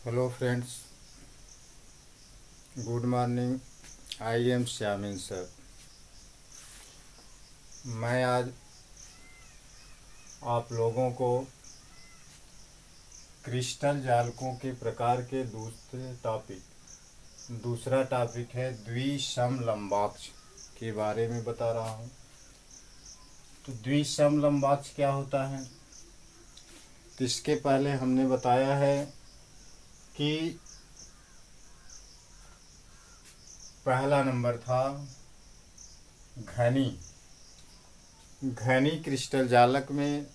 Hello friends, good morning. I am Shyamin sir. मैं आज आप लोगों को क्रिस्टल जालकों के प्रकार के दूसरा टॉपिक है द्विसमलंबाक्ष के बारे में बता रहा हूँ। तो द्विसमलंबाक्ष क्या होता है? तो इसके पहले हमने बताया है कि पहला नंबर था घनी क्रिस्टल जालक में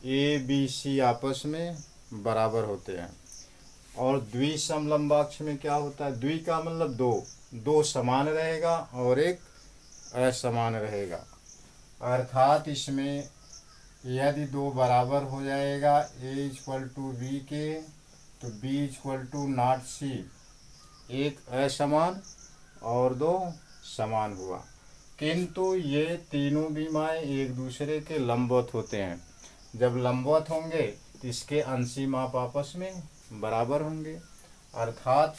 ए बी सी आपस में बराबर होते हैं। और द्विसमलंबाक्ष में क्या होता है? द्वि का मतलब दो समान रहेगा और एक असमान रहेगा। अर्थात इसमें यदि दो बराबर हो जाएगा ए इक्वल टू बी के, तो बी इक्वल टू नॉट सी, एक असमान और दो समान हुआ। किंतु ये तीनों बीमाएँ एक दूसरे के लंबवत होते हैं। जब लंबवत होंगे तो इसके अंशी माप आपस में बराबर होंगे। अर्थात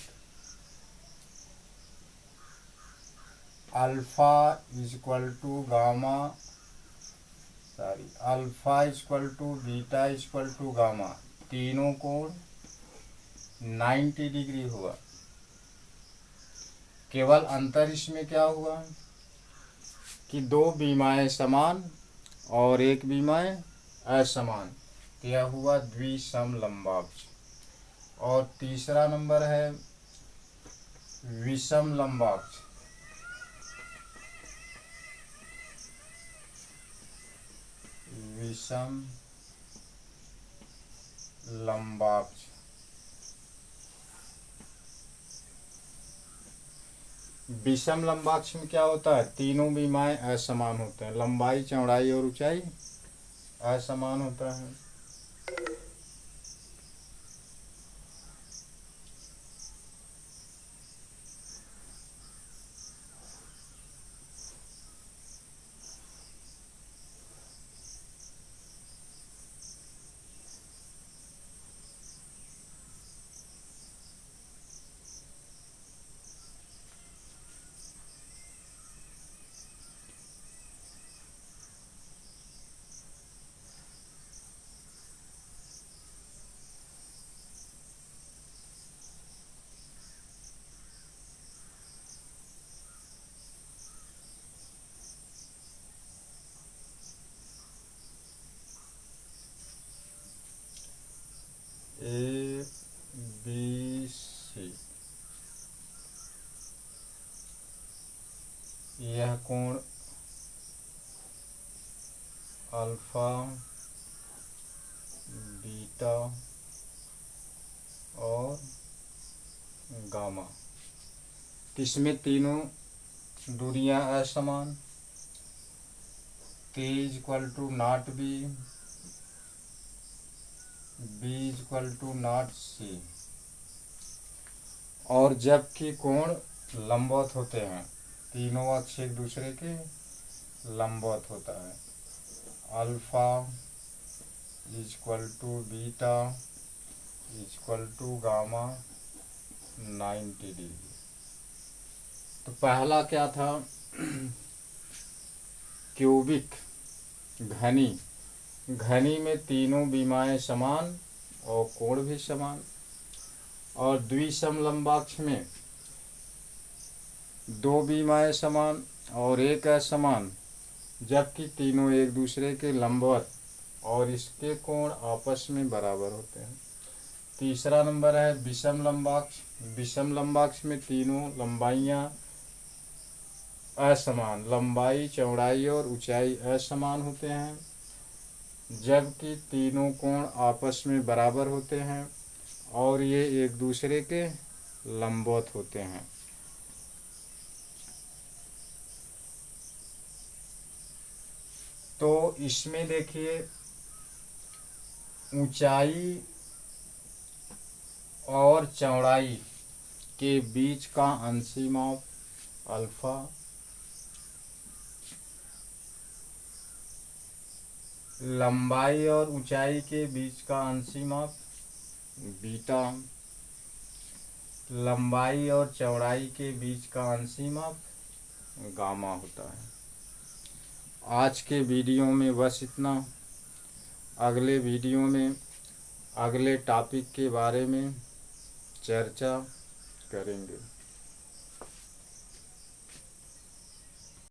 alpha equal to beta equal to gamma, तीनों कोण 90 डिग्री हुआ। केवल अंतर इसमें क्या हुआ कि दो बीमाएँ समान और एक बीमाएँ असमान, यह हुआ द्विसमलंबाक्ष। और तीसरा नंबर है विषमलंबाक्ष। विषमलंबाक्ष विषमलंबाक्ष में क्या होता है? तीनों बीमाएँ असमान होते हैं, लंबाई चौड़ाई और ऊंचाई असमान होता है। ए बी सी, यह कोण अल्फा बीटा और गामा, इसमें तीनों दूरियां असमान, K equal to not B, B equal to not C. और जबकि कोण लंबवत होते हैं, तीनों अक्ष एक दूसरे के लंबवत होता है। Alpha equal to beta equal to gamma 90 degree. तो पहला क्या था? क्यूबिक घनी में तीनों बीमाएँ समान और कोण भी समान। और द्विसमलंबाक्ष में दो बीमाएँ समान और एक असमान, जबकि तीनों एक दूसरे के लंबवत और इसके कोण आपस में बराबर होते हैं। तीसरा नंबर है विषमलंबाक्ष। विषमलंबाक्ष में तीनों लंबाइयाँ असमान, लंबाई चौड़ाई और ऊंचाई असमान होते हैं, जबकि तीनों कोण आपस में बराबर होते हैं और ये एक दूसरे के लंबवत होते हैं। तो इसमें देखिए, ऊंचाई और चौड़ाई के बीच का अंशी माप अल्फा, लंबाई और ऊंचाई के बीच का अंशी माप बीटा, लंबाई और चौड़ाई के बीच का अंशी माप गामा होता है। आज के वीडियो में बस इतना। अगले वीडियो में अगले टॉपिक के बारे में चर्चा करेंगे।